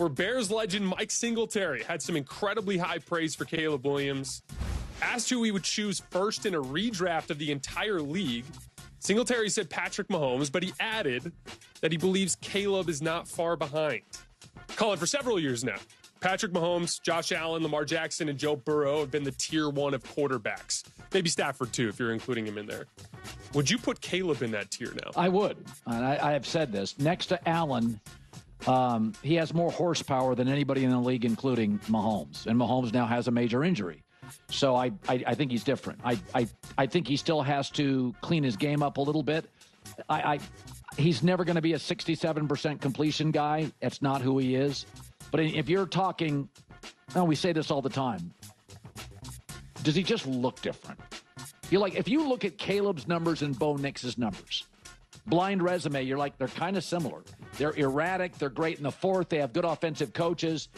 where Bears legend Mike Singletary had some incredibly high praise for Caleb Williams. Asked who he would choose first in a redraft of the entire league, Singletary said Patrick Mahomes, but he added that he believes Caleb is not far behind. Colin, for several years now, Patrick Mahomes, Josh Allen, Lamar Jackson, and Joe Burrow have been the tier 1 of quarterbacks. Maybe Stafford, too, if you're including him in there. Would you put Caleb in that tier now? I would. And I have said this. Next to Allen, he has more horsepower than anybody in the league, including Mahomes. And Mahomes now has a major injury. So I think he's different. I think he still has to clean his game up a little bit. He's never going to be a 67% completion guy. That's not who he is. But if you're talking, we say this all the time. Does he just look different? If you look at Caleb's numbers and Bo Nix's numbers, blind resume, you're like, they're kind of similar. They're erratic. They're great in the fourth. They have good offensive coaches.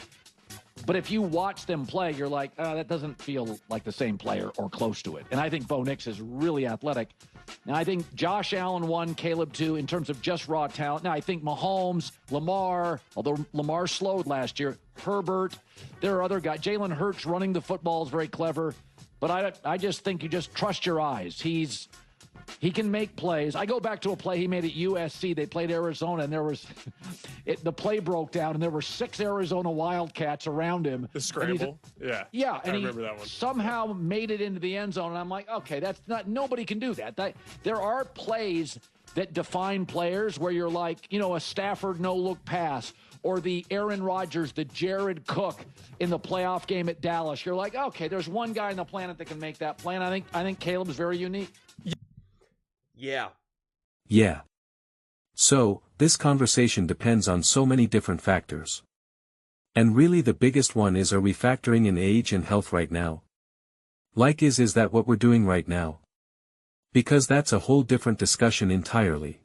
But if you watch them play, you're like, that doesn't feel like the same player or close to it. And I think Bo Nix is really athletic. Now, I think Josh Allen 1, Caleb 2 in terms of just raw talent. Now, I think Mahomes, Lamar, although Lamar slowed last year, Herbert, there are other guys. Jalen Hurts running the football is very clever. But I just think you just trust your eyes. He can make plays. I go back to a play he made at USC. They played Arizona, and the play broke down, and there were 6 Arizona Wildcats around him. The scramble? Yeah. Yeah, and I remember that one. Somehow made it into the end zone, and I'm like, okay, nobody can do that. There are plays that define players where you're like, a Stafford no-look pass, or the Aaron Rodgers, the Jared Cook in the playoff game at Dallas. You're like, okay, there's one guy on the planet that can make that play, and I think Caleb's very unique. Yeah. So, this conversation depends on so many different factors. And really the biggest one is, are we factoring in age and health right now? Is that what we're doing right now? Because that's a whole different discussion entirely.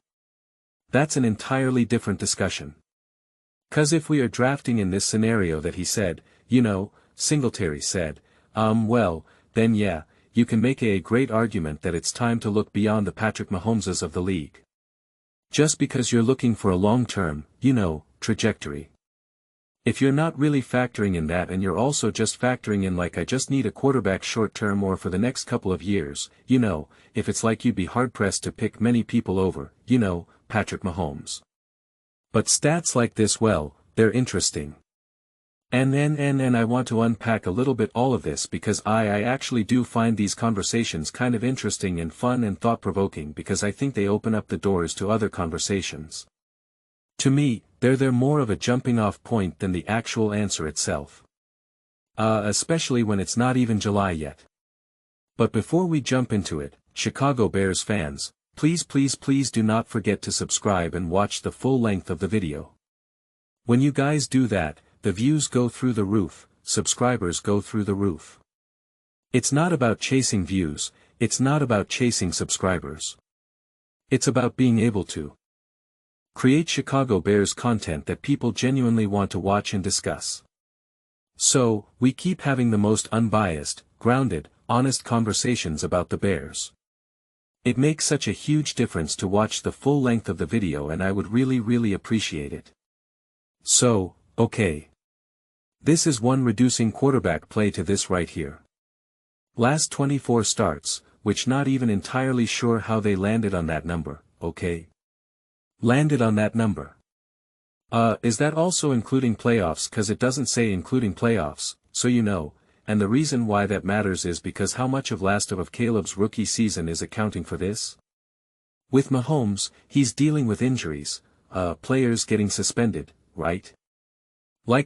That's an entirely different discussion. 'Cause if we are drafting in this scenario that he said, Singletary said, then yeah, you can make a great argument that it's time to look beyond the Patrick Mahomeses of the league. Just because you're looking for a long-term, trajectory. If you're not really factoring in that, and you're also just factoring in I just need a quarterback short-term or for the next couple of years, if it's you'd be hard-pressed to pick many people over, Patrick Mahomes. But stats like this, they're interesting. And I want to unpack a little bit all of this, because I actually do find these conversations kind of interesting and fun and thought-provoking, because I think they open up the doors to other conversations. To me, they're more of a jumping-off point than the actual answer itself. Especially when it's not even July yet. But before we jump into it, Chicago Bears fans, please do not forget to subscribe and watch the full length of the video. When you guys do that, the views go through the roof, subscribers go through the roof. It's not about chasing views, it's not about chasing subscribers. It's about being able to create Chicago Bears content that people genuinely want to watch and discuss. So, we keep having the most unbiased, grounded, honest conversations about the Bears. It makes such a huge difference to watch the full length of the video, and I would really appreciate it. So, okay. This is one reducing quarterback play to this right here. Last 24 starts, which not even entirely sure how they landed on that number, okay? Landed on that number. Is that also including playoffs? 'Cause it doesn't say including playoffs, so and the reason why that matters is because how much of Caleb's rookie season is accounting for this? With Mahomes, he's dealing with injuries, players getting suspended, right?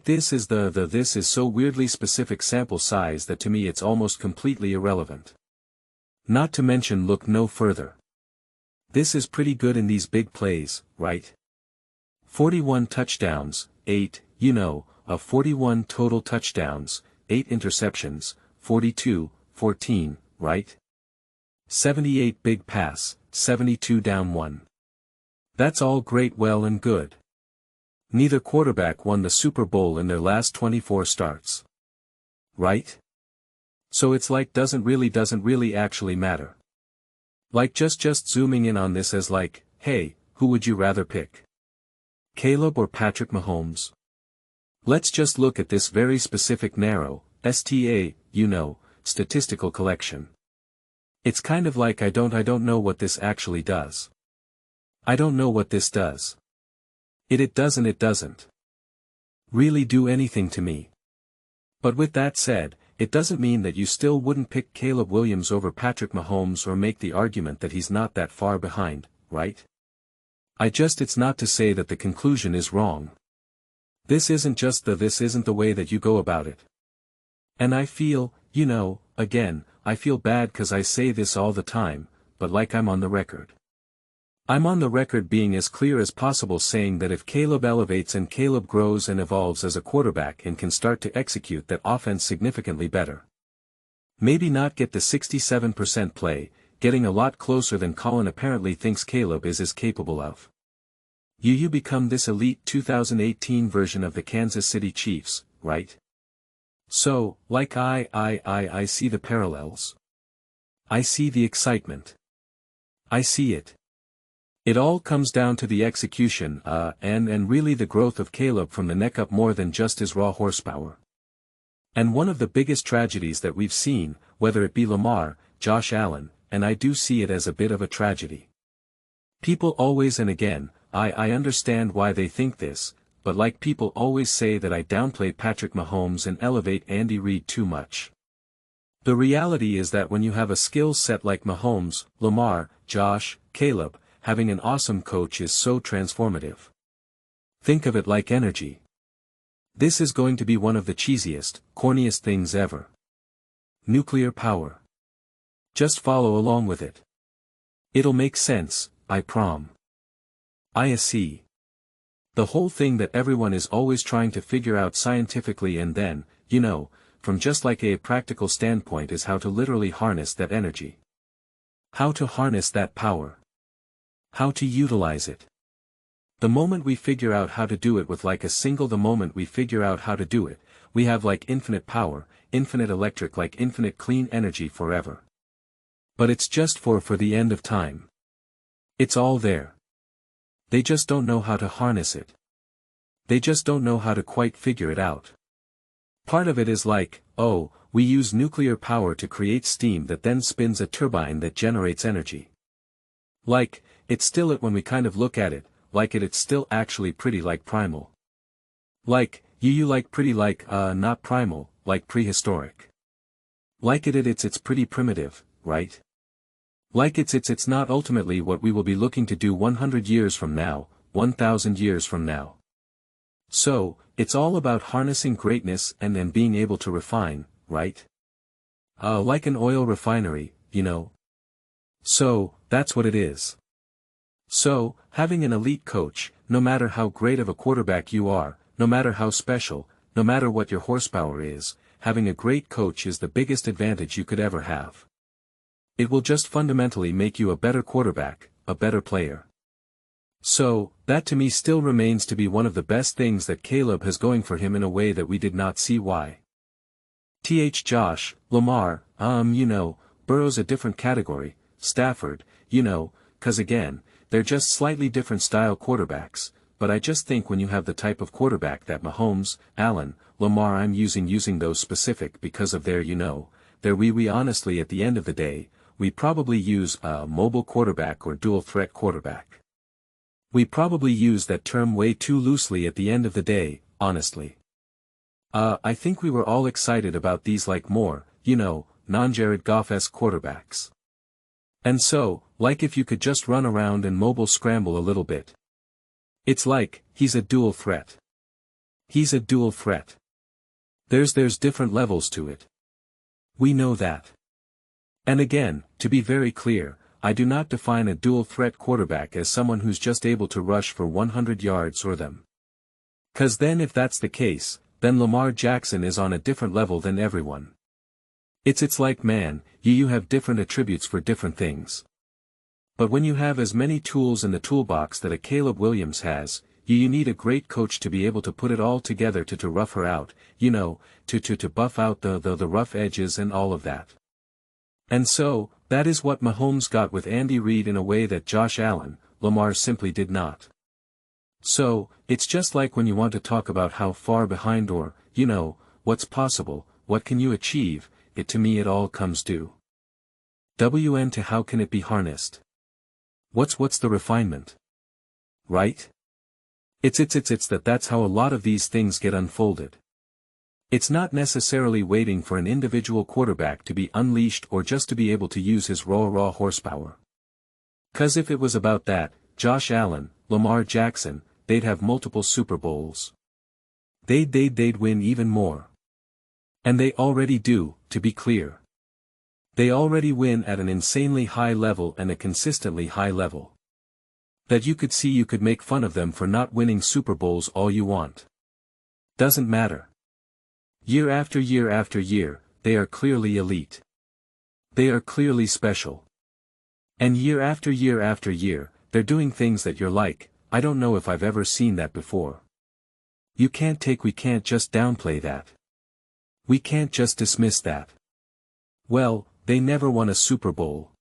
This is so weirdly specific sample size that to me it's almost completely irrelevant. Not to mention, look no further. This is pretty good in these big plays, right? 41 touchdowns, 8, 41 total touchdowns, 8 interceptions, 42, 14, right? 78 big pass, 72 down 1. That's all great, well and good. Neither quarterback won the Super Bowl in their last 24 starts. Right? So it's doesn't really actually matter. Just zooming in on this as hey, who would you rather pick? Caleb or Patrick Mahomes? Let's just look at this very specific narrow, statistical collection. It's kind of like I don't know what this actually does. I don't know what this does. It doesn't really do anything to me. But with that said, it doesn't mean that you still wouldn't pick Caleb Williams over Patrick Mahomes or make the argument that he's not that far behind, right? It's not to say that the conclusion is wrong. This isn't the way that you go about it. And I feel, again, I feel bad 'cause I say this all the time, but like I'm on the record. I'm on the record being as clear as possible saying that if Caleb elevates and Caleb grows and evolves as a quarterback and can start to execute that offense significantly better. Maybe not get the 67% play, getting a lot closer than Colin apparently thinks Caleb is capable of. You become this elite 2018 version of the Kansas City Chiefs, right? So, like I see the parallels. I see the excitement. I see it. It all comes down to the execution, and really the growth of Caleb from the neck up more than just his raw horsepower. And one of the biggest tragedies that we've seen, whether it be Lamar, Josh Allen, and I do see it as a bit of a tragedy. People always and again, I understand why they think this, but like people always say that I downplay Patrick Mahomes and elevate Andy Reid too much. The reality is that when you have a skill set like Mahomes, Lamar, Josh, Caleb, having an awesome coach is so transformative. Think of it like energy. This is going to be one of the cheesiest, corniest things ever. Nuclear power. Just follow along with it. It'll make sense, I prom. I see. The whole thing that everyone is always trying to figure out scientifically and then, from just like a practical standpoint is how to literally harness that energy. How to harness that power. How to utilize it. The moment we figure out how to do it with like the moment we figure out how to do it, we have like infinite power, infinite electric like infinite clean energy forever. But it's just for the end of time. It's all there. They just don't know how to harness it. They just don't know how to quite figure it out. Part of it is like, we use nuclear power to create steam that then spins a turbine that generates energy. Like, it's still it when we kind of look at it, it's still actually pretty like primal. Like, you like pretty like, not primal, like prehistoric. Like it's pretty primitive, right? Like it's not ultimately what we will be looking to do 100 years from now, 1,000 years from now. So, it's all about harnessing greatness and then being able to refine, right? Like an oil refinery, So, that's what it is. So, having an elite coach, no matter how great of a quarterback you are, no matter how special, no matter what your horsepower is, having a great coach is the biggest advantage you could ever have. It will just fundamentally make you a better quarterback, a better player. So, that to me still remains to be one of the best things that Caleb has going for him in a way that we did not see why. Josh, Lamar, Burrow's a different category, Stafford, 'cause again, they're just slightly different style quarterbacks, but I just think when you have the type of quarterback that Mahomes, Allen, Lamar I'm using those specific because of their we honestly at the end of the day, we probably use a mobile quarterback or dual threat quarterback. We probably use that term way too loosely at the end of the day, honestly. I think we were all excited about these like more, non-Jared Goff-esque quarterbacks. And so, like if you could just run around and mobile scramble a little bit. It's like, he's a dual threat. He's a dual threat. There's different levels to it. We know that. And again, to be very clear, I do not define a dual threat quarterback as someone who's just able to rush for 100 yards or them. 'Cause then if that's the case, then Lamar Jackson is on a different level than everyone. It's like man, you have different attributes for different things. But when you have as many tools in the toolbox that a Caleb Williams has, you need a great coach to be able to put it all together to rough her out, to buff out the rough edges and all of that. And so, that is what Mahomes got with Andy Reid in a way that Josh Allen, Lamar simply did not. So, it's just like when you want to talk about how far behind or, what's possible, what can you achieve, to me it all comes due. WN to how can it be harnessed? What's the refinement? Right? It's that's how a lot of these things get unfolded. It's not necessarily waiting for an individual quarterback to be unleashed or just to be able to use his raw horsepower. 'Cause if it was about that, Josh Allen, Lamar Jackson, they'd have multiple Super Bowls. They'd win even more. And they already do, to be clear. They already win at an insanely high level and a consistently high level. That you could make fun of them for not winning Super Bowls all you want. Doesn't matter. Year after year after year, they are clearly elite. They are clearly special. And year after year after year, they're doing things that you're like, I don't know if I've ever seen that before. We can't just downplay that. We can't just dismiss that. Well, they never won a Super Bowl.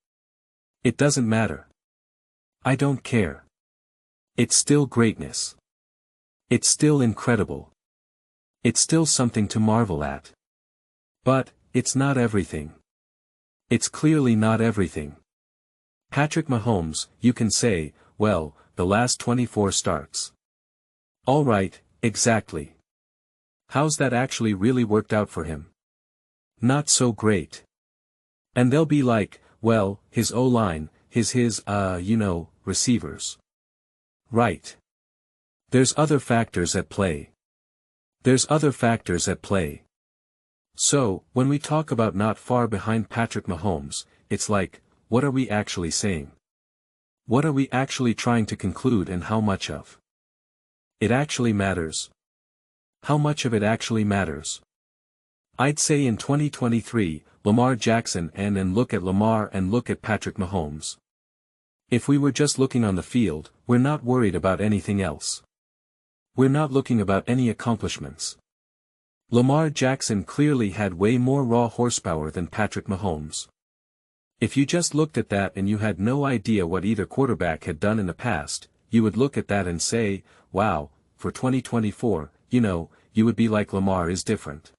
It doesn't matter. I don't care. It's still greatness. It's still incredible. It's still something to marvel at. But, it's not everything. It's clearly not everything. Patrick Mahomes, you can say, well, the last 24 starts. All right, exactly. How's that actually really worked out for him? Not so great. And they'll be like, well, his O-line, his receivers. Right. There's other factors at play. So, when we talk about not far behind Patrick Mahomes, it's like, what are we actually saying? What are we actually trying to conclude and how much of it actually matters? How much of it actually matters? I'd say in 2023, Lamar Jackson and look at Lamar and look at Patrick Mahomes. If we were just looking on the field, we're not worried about anything else. We're not looking about any accomplishments. Lamar Jackson clearly had way more raw horsepower than Patrick Mahomes. If you just looked at that and you had no idea what either quarterback had done in the past, you would look at that and say, wow, for 2024, you would be like Lamar is different.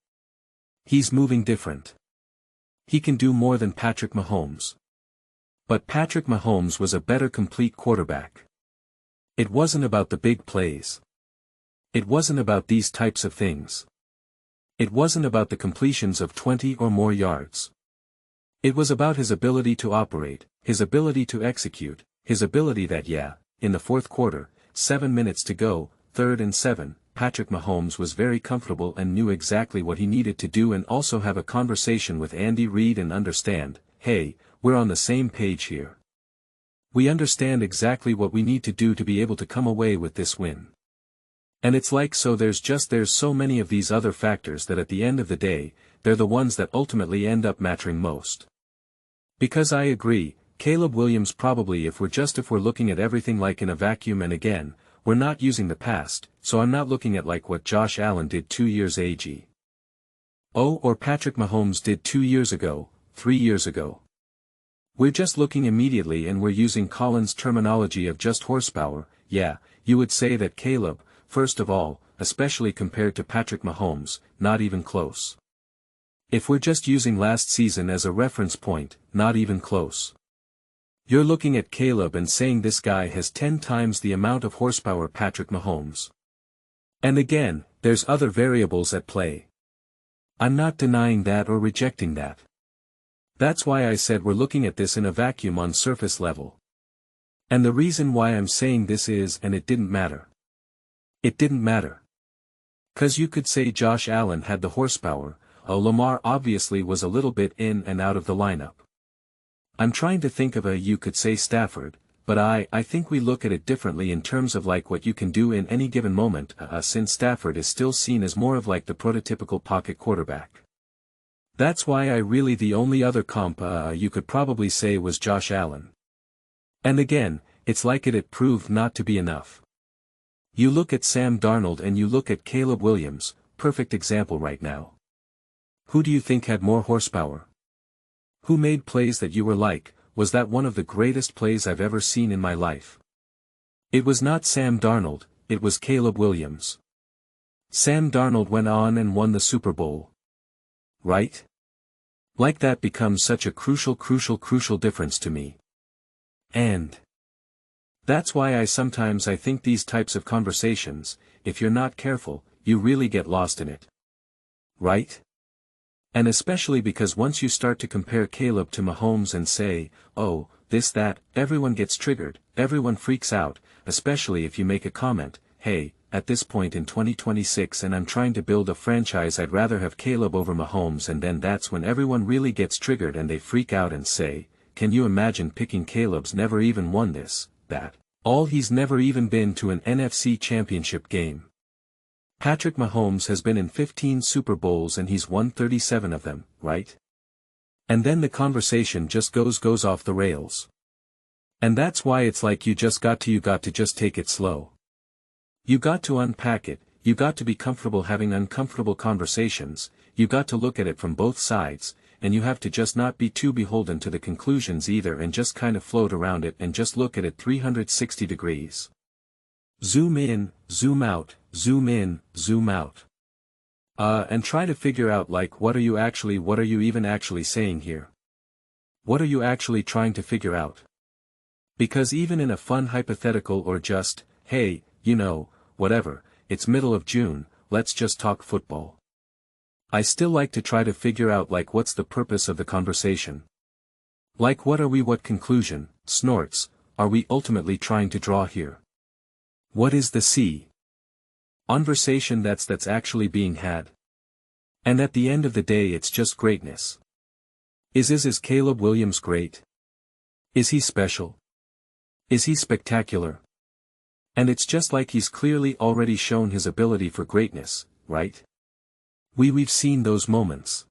He's moving different. He can do more than Patrick Mahomes. But Patrick Mahomes was a better complete quarterback. It wasn't about the big plays. It wasn't about these types of things. It wasn't about the completions of 20 or more yards. It was about his ability to operate, his ability to execute, his ability that in the fourth quarter, 7 minutes to go, 3rd and 7, Patrick Mahomes was very comfortable and knew exactly what he needed to do and also have a conversation with Andy Reid and understand, hey, we're on the same page here. We understand exactly what we need to do to be able to come away with this win. And it's like so there's so many of these other factors that at the end of the day, they're the ones that ultimately end up mattering most. Because I agree, Caleb Williams probably if we're looking at everything like in a vacuum and again, we're not using the past, so I'm not looking at like what Josh Allen did 2 years ago. Or Patrick Mahomes did 2 years ago, 3 years ago. We're just looking immediately and we're using Colin's terminology of just horsepower, you would say that Caleb, first of all, especially compared to Patrick Mahomes, not even close. If we're just using last season as a reference point, not even close. You're looking at Caleb and saying this guy has 10 times the amount of horsepower Patrick Mahomes. And again, there's other variables at play. I'm not denying that or rejecting that. That's why I said we're looking at this in a vacuum on surface level. And the reason why I'm saying this is and it didn't matter. It didn't matter. 'Cause you could say Josh Allen had the horsepower, Lamar obviously was a little bit in and out of the lineup. I'm trying to think of you could say Stafford, but I think we look at it differently in terms of like what you can do in any given moment, since Stafford is still seen as more of like the prototypical pocket quarterback. That's why the only other comp you could probably say was Josh Allen. And again, it's like it proved not to be enough. You look at Sam Darnold and you look at Caleb Williams, perfect example right now. Who do you think had more horsepower? Who made plays that you were like, was that one of the greatest plays I've ever seen in my life? It was not Sam Darnold, it was Caleb Williams. Sam Darnold went on and won the Super Bowl. Right? Like that becomes such a crucial difference to me. And that's why I think these types of conversations, if you're not careful, you really get lost in it. Right? And especially because once you start to compare Caleb to Mahomes and say, oh, this that, everyone gets triggered, everyone freaks out, especially if you make a comment, hey, at this point in 2026 and I'm trying to build a franchise, I'd rather have Caleb over Mahomes, and then that's when everyone really gets triggered and they freak out and say, can you imagine picking Caleb's never even won this, that, all he's never even been to an NFC championship game. Patrick Mahomes has been in 15 Super Bowls and he's won 37 of them, right? And then the conversation just goes off the rails. And that's why it's like you got to just take it slow. You got to unpack it, you got to be comfortable having uncomfortable conversations, you got to look at it from both sides, and you have to just not be too beholden to the conclusions either and just kind of float around it and just look at it 360 degrees. Zoom in, zoom out, zoom in, zoom out. And try to figure out like what are you even actually saying here? What are you actually trying to figure out? Because even in a fun hypothetical or just, hey, you know, whatever, it's middle of June, let's just talk football. I still like to try to figure out like what's the purpose of the conversation. Like what conclusion, snorts, are we ultimately trying to draw here? What is the conversation that's actually being had? And at the end of the day it's just greatness. Is Caleb Williams great? Is he special? Is he spectacular? And it's just like he's clearly already shown his ability for greatness, right? We've seen those moments.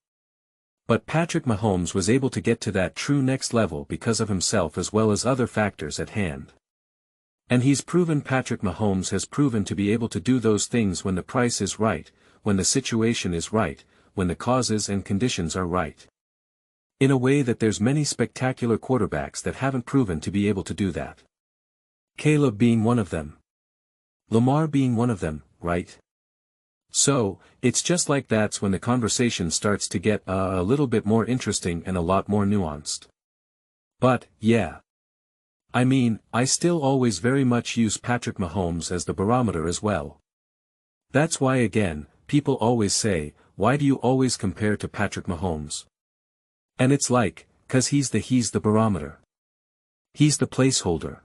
But Patrick Mahomes was able to get to that true next level because of himself as well as other factors at hand. And Patrick Mahomes has proven to be able to do those things when the price is right, when the situation is right, when the causes and conditions are right. In a way that there's many spectacular quarterbacks that haven't proven to be able to do that. Caleb being one of them. Lamar being one of them, right? So, it's just like that's when the conversation starts to get a little bit more interesting and a lot more nuanced. But, yeah. I mean, I still always very much use Patrick Mahomes as the barometer as well. That's why again, people always say, why do you always compare to Patrick Mahomes? And it's like, 'cause he's the barometer. He's the placeholder.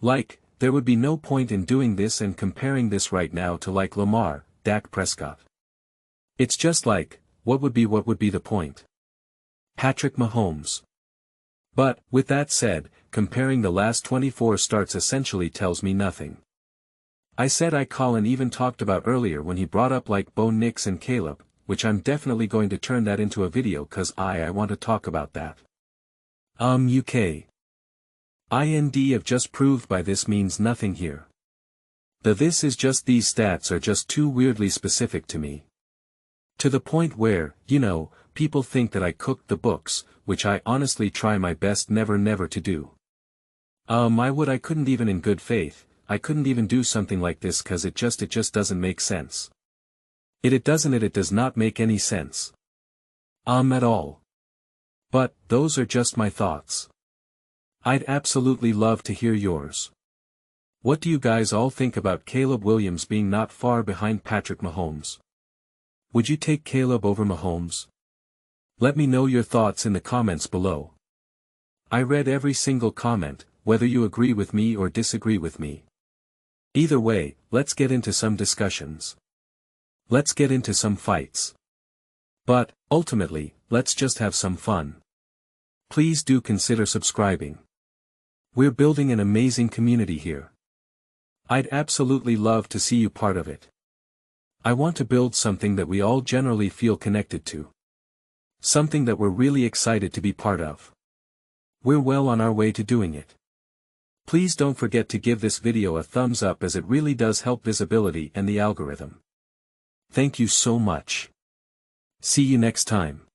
Like, there would be no point in doing this and comparing this right now to like Lamar, Dak Prescott. It's just like, what would be the point? Patrick Mahomes. But, with that said, comparing the last 24 starts essentially tells me nothing. I said Colin even talked about earlier when he brought up like Bo Nix and Caleb, which I'm definitely going to turn that into a video 'cause I want to talk about that. UK. IND of just proved by this means nothing here. This is just these stats are just too weirdly specific to me. To the point where, you know, people think that I cooked the books, which I honestly try my best never to do. I couldn't even in good faith, I couldn't even do something like this 'cause it just doesn't make sense. It does not make any sense. At all. But, those are just my thoughts. I'd absolutely love to hear yours. What do you guys all think about Caleb Williams being not far behind Patrick Mahomes? Would you take Caleb over Mahomes? Let me know your thoughts in the comments below. I read every single comment, whether you agree with me or disagree with me. Either way, let's get into some discussions. Let's get into some fights. But, ultimately, let's just have some fun. Please do consider subscribing. We're building an amazing community here. I'd absolutely love to see you part of it. I want to build something that we all generally feel connected to. Something that we're really excited to be part of. We're well on our way to doing it. Please don't forget to give this video a thumbs up as it really does help visibility and the algorithm. Thank you so much. See you next time.